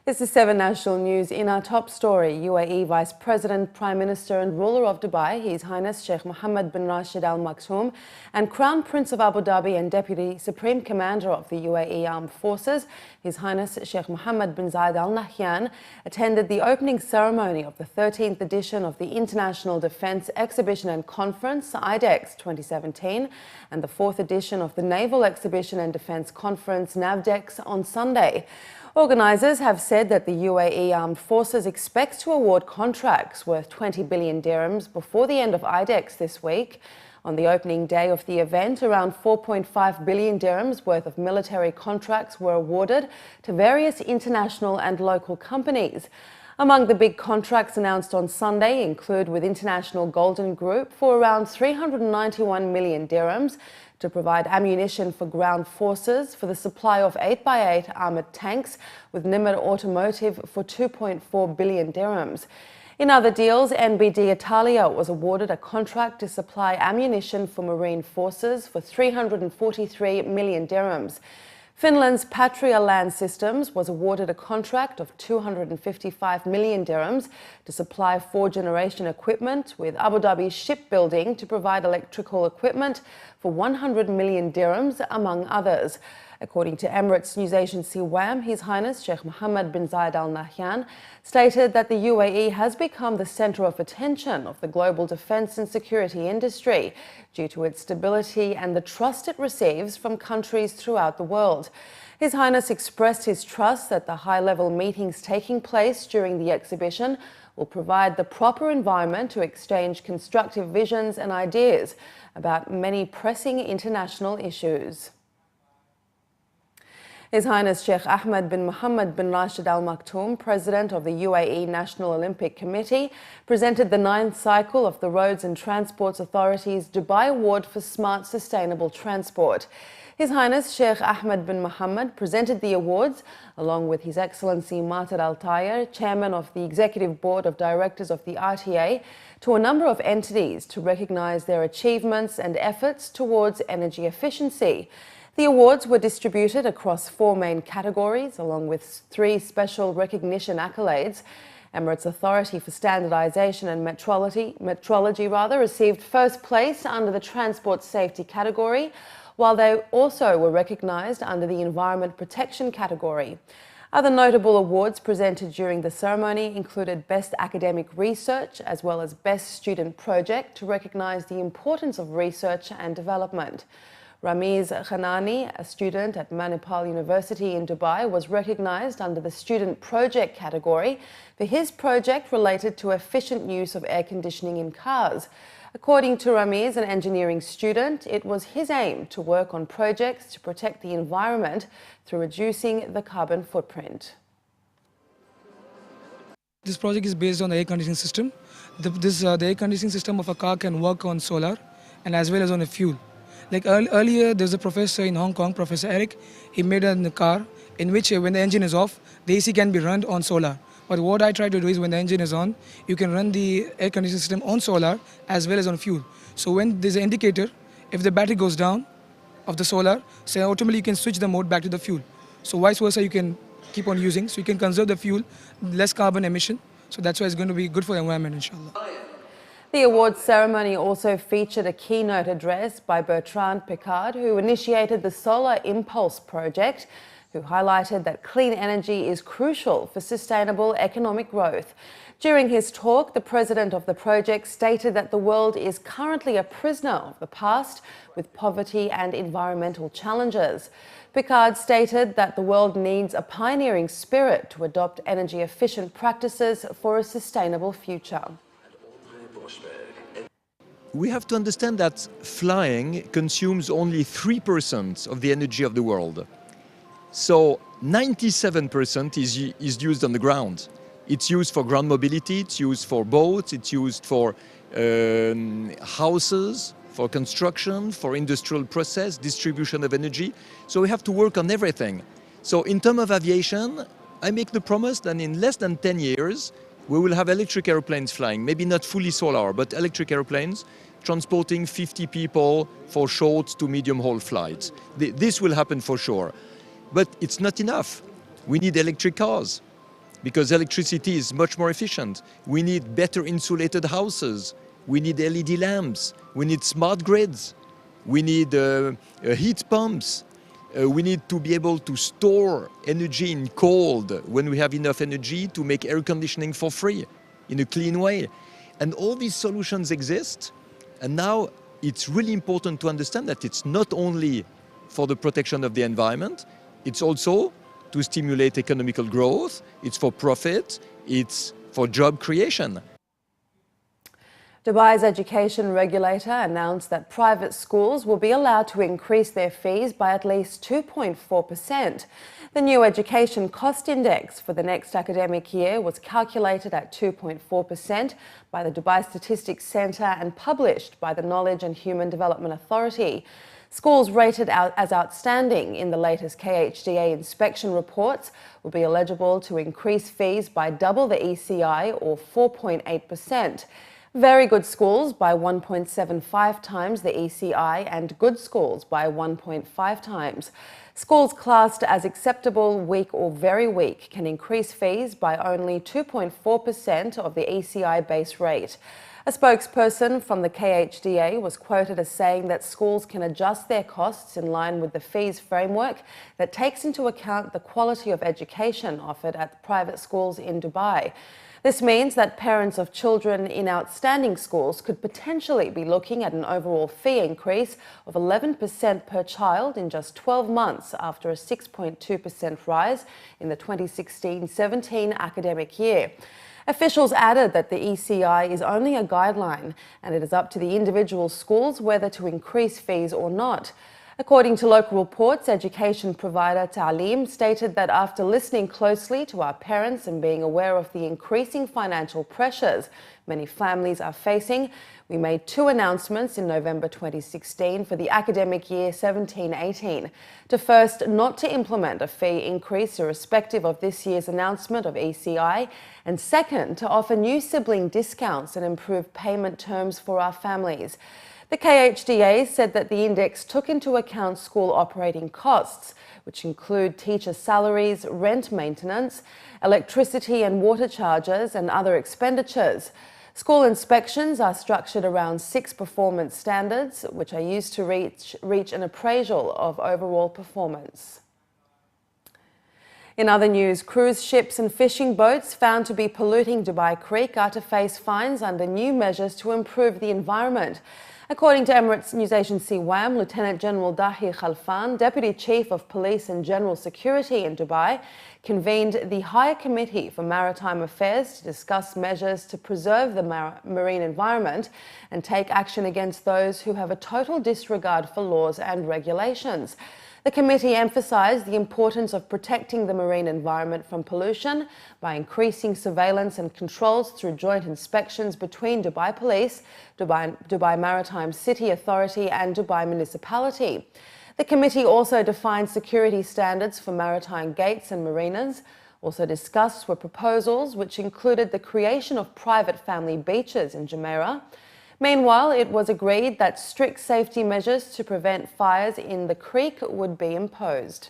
This is 7 National News. In our top story, UAE Vice President, Prime Minister and ruler of Dubai, His Highness Sheikh Mohammed bin Rashid Al Maktoum, and Crown Prince of Abu Dhabi and Deputy Supreme Commander of the UAE Armed Forces, His Highness Sheikh Mohammed bin Zayed Al Nahyan, attended the opening ceremony of the 13th edition of the International Defence Exhibition and Conference, IDEX 2017, and the 4th edition of the Naval Exhibition and Defence Conference, NAVDEX, on Sunday. Organisers have said that the UAE Armed Forces expects to award contracts worth 20 billion dirhams before the end of IDEX this week. On the opening day of the event, around 4.5 billion dirhams worth of military contracts were awarded to various international and local companies. Among the big contracts announced on Sunday include with International Golden Group for around 391 million dirhams to provide ammunition for ground forces, for the supply of 8x8 armoured tanks with Nimr Automotive for 2.4 billion dirhams. In other deals, NBD Italia was awarded a contract to supply ammunition for marine forces for 343 million dirhams. Finland's Patria Land Systems was awarded a contract of 255 million dirhams to supply fourth-generation equipment, with Abu Dhabi Shipbuilding to provide electrical equipment for 100 million dirhams, among others. According to Emirates news agency WAM, His Highness Sheikh Mohammed bin Zayed Al Nahyan stated that the UAE has become the centre of attention of the global defence and security industry due to its stability and the trust it receives from countries throughout the world. His Highness expressed his trust that the high-level meetings taking place during the exhibition will provide the proper environment to exchange constructive visions and ideas about many pressing international issues. His Highness Sheikh Ahmed bin Mohammed bin Rashid Al Maktoum, President of the UAE National Olympic Committee, presented the 9th cycle of the Roads and Transports Authority's Dubai Award for Smart Sustainable Transport. His Highness Sheikh Ahmed bin Mohammed presented the awards along with His Excellency Mater Al Tayer, Chairman of the Executive Board of Directors of the RTA, to a number of entities to recognise their achievements and efforts towards energy efficiency. The awards were distributed across 4 main categories, along with 3 special recognition accolades. Emirates Authority for Standardisation and Metrology received first place under the Transport Safety category, while they also were recognised under the Environment Protection category. Other notable awards presented during the ceremony included Best Academic Research as well as Best Student Project to recognise the importance of research and development. Ramiz Khanani, a student at Manipal University in Dubai, was recognised under the Student Project category for his project related to efficient use of air conditioning in cars. According to Ramiz, an engineering student, it was his aim to work on projects to protect the environment through reducing the carbon footprint. This project is based on the air conditioning system. The air conditioning system of a car can work on solar and as well as on a fuel. Like earlier, there was a professor in Hong Kong, Professor Eric. He made a car in which when the engine is off, the AC can be run on solar. But what I try to do is when the engine is on, you can run the air conditioning system on solar as well as on fuel. So when there's an indicator, if the battery goes down of the solar, so automatically you can switch the mode back to the fuel. So vice versa, you can keep on using. So you can conserve the fuel, less carbon emission. So that's why it's going to be good for the environment, inshallah. The awards ceremony also featured a keynote address by Bertrand Piccard, who initiated the Solar Impulse project, who highlighted that clean energy is crucial for sustainable economic growth. During his talk, the president of the project stated that the world is currently a prisoner of the past with poverty and environmental challenges. Piccard stated that the world needs a pioneering spirit to adopt energy-efficient practices for a sustainable future. We have to understand that flying consumes only 3% of the energy of the world. So 97% is used on the ground. It's used for ground mobility, it's used for boats, it's used for houses, for construction, for industrial process, distribution of energy. So we have to work on everything. So in terms of aviation, I make the promise that in less than 10 years, we will have electric airplanes flying, maybe not fully solar, but electric airplanes transporting 50 people for short to medium haul flights. This will happen for sure. But it's not enough. We need electric cars. because electricity is much more efficient. We need better insulated houses. We need LED lamps. We need smart grids. We need heat pumps. We need to be able to store energy in cold when we have enough energy to make air conditioning for free in a clean way. And all these solutions exist. And now it's really important to understand that it's not only for the protection of the environment, it's also to stimulate economical growth, it's for profit, it's for job creation. Dubai's education regulator announced that private schools will be allowed to increase their fees by at least 2.4%. The new education cost index for the next academic year was calculated at 2.4% by the Dubai Statistics Centre and published by the Knowledge and Human Development Authority. Schools rated out as outstanding in the latest KHDA inspection reports will be eligible to increase fees by double the ECI or 4.8%. Very good schools by 1.75 times the ECI and good schools by 1.5 times. Schools classed as acceptable, weak or very weak can increase fees by only 2.4% of the ECI base rate. A spokesperson from the KHDA was quoted as saying that schools can adjust their costs in line with the fees framework that takes into account the quality of education offered at private schools in Dubai. This means that parents of children in outstanding schools could potentially be looking at an overall fee increase of 11% per child in just 12 months after a 6.2% rise in the 2016-17 academic year. Officials added that the ECI is only a guideline and it is up to the individual schools whether to increase fees or not. According to local reports, education provider Ta'aleem stated that after listening closely to our parents and being aware of the increasing financial pressures many families are facing, we made two announcements in November 2016 for the academic year 17-18. To first, not to implement a fee increase irrespective of this year's announcement of ECI, and second, to offer new sibling discounts and improve payment terms for our families. The KHDA said that the index took into account school operating costs, which include teacher salaries, rent maintenance, electricity and water charges and other expenditures. School inspections are structured around 6 performance standards, which are used to reach an appraisal of overall performance. In other news, cruise ships and fishing boats found to be polluting Dubai Creek are to face fines under new measures to improve the environment. According to Emirates News Agency WAM, Lieutenant General Dahi Khalfan, Deputy Chief of Police and General Security in Dubai, convened the Higher Committee for Maritime Affairs to discuss measures to preserve the marine environment and take action against those who have a total disregard for laws and regulations. The committee emphasised the importance of protecting the marine environment from pollution by increasing surveillance and controls through joint inspections between Dubai Police, Dubai Maritime City Authority and Dubai Municipality. The committee also defined security standards for maritime gates and marinas. Also discussed were proposals which included the creation of private family beaches in Jumeirah. Meanwhile, it was agreed that strict safety measures to prevent fires in the creek would be imposed.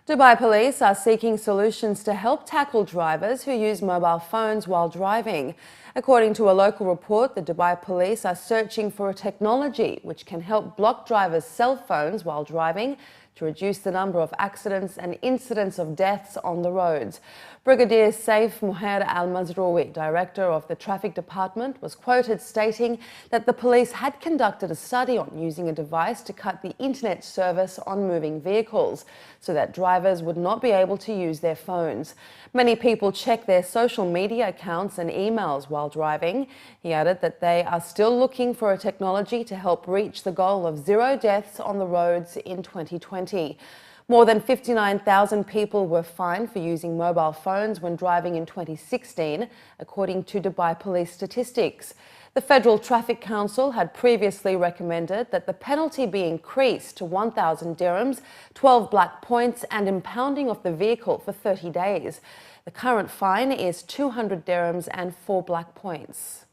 Dubai Police are seeking solutions to help tackle drivers who use mobile phones while driving. According to a local report, the Dubai Police are searching for a technology which can help block drivers' cell phones while driving to reduce the number of accidents and incidents of deaths on the roads. Brigadier Saif Muhair Al-Mazroui, Director of the Traffic Department, was quoted stating that the police had conducted a study on using a device to cut the internet service on moving vehicles so that drivers would not be able to use their phones. Many people check their social media accounts and emails while driving. He added that they are still looking for a technology to help reach the goal of 0 deaths on the roads in 2020. More than 59,000 people were fined for using mobile phones when driving in 2016, according to Dubai Police statistics. The Federal Traffic Council had previously recommended that the penalty be increased to 1,000 dirhams, 12 black points and impounding of the vehicle for 30 days. The current fine is 200 dirhams and 4 black points.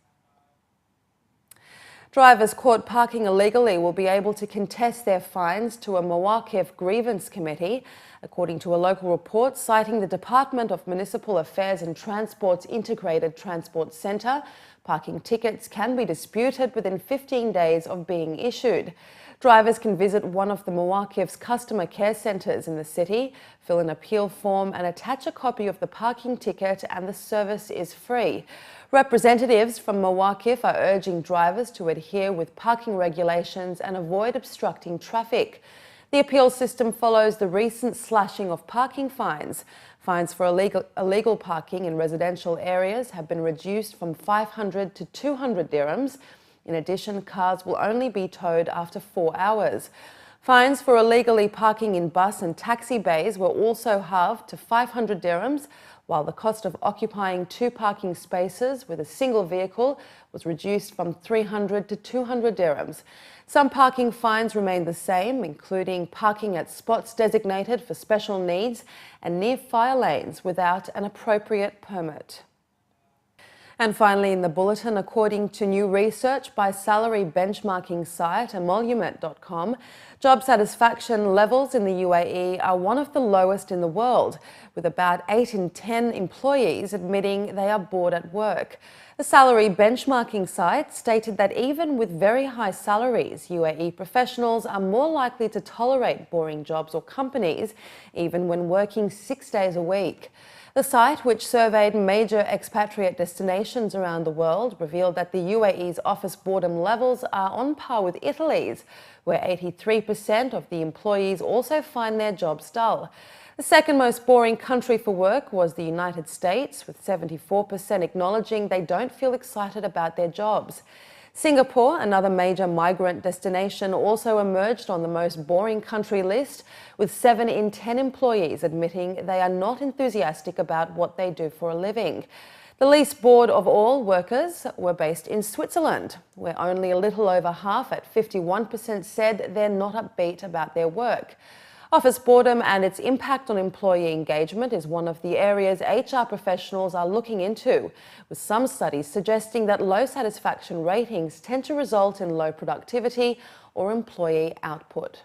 Drivers caught parking illegally will be able to contest their fines to a Mawaqif grievance committee, according to a local report citing the Department of Municipal Affairs and Transport's Integrated Transport Centre. Parking tickets can be disputed within 15 days of being issued. Drivers can visit one of the Mawaqif's customer care centres in the city, fill an appeal form and attach a copy of the parking ticket, and the service is free. Representatives from Mawaqif are urging drivers to adhere with parking regulations and avoid obstructing traffic. The appeal system follows the recent slashing of parking fines. Fines for illegal parking in residential areas have been reduced from 500 to 200 dirhams. In addition, cars will only be towed after 4 hours. Fines for illegally parking in bus and taxi bays were also halved to 500 dirhams, while the cost of occupying 2 parking spaces with a single vehicle was reduced from 300 to 200 dirhams. Some parking fines remain the same, including parking at spots designated for special needs and near fire lanes without an appropriate permit. And finally, in the bulletin, according to new research by salary benchmarking site emolument.com, job satisfaction levels in the UAE are one of the lowest in the world, with about 8 in 10 employees admitting they are bored at work. The salary benchmarking site stated that even with very high salaries, UAE professionals are more likely to tolerate boring jobs or companies, even when working 6 days a week. The site, which surveyed major expatriate destinations around the world, revealed that the UAE's office boredom levels are on par with Italy's, where 83% of the employees also find their jobs dull. The second most boring country for work was the United States, with 74% acknowledging they don't feel excited about their jobs. Singapore, another major migrant destination, also emerged on the most boring country list, with 7 in 10 employees admitting they are not enthusiastic about what they do for a living. The least bored of all workers were based in Switzerland, where only a little over half, at 51%, said they're not upbeat about their work. Office boredom and its impact on employee engagement is one of the areas HR professionals are looking into, with some studies suggesting that low satisfaction ratings tend to result in low productivity or employee output.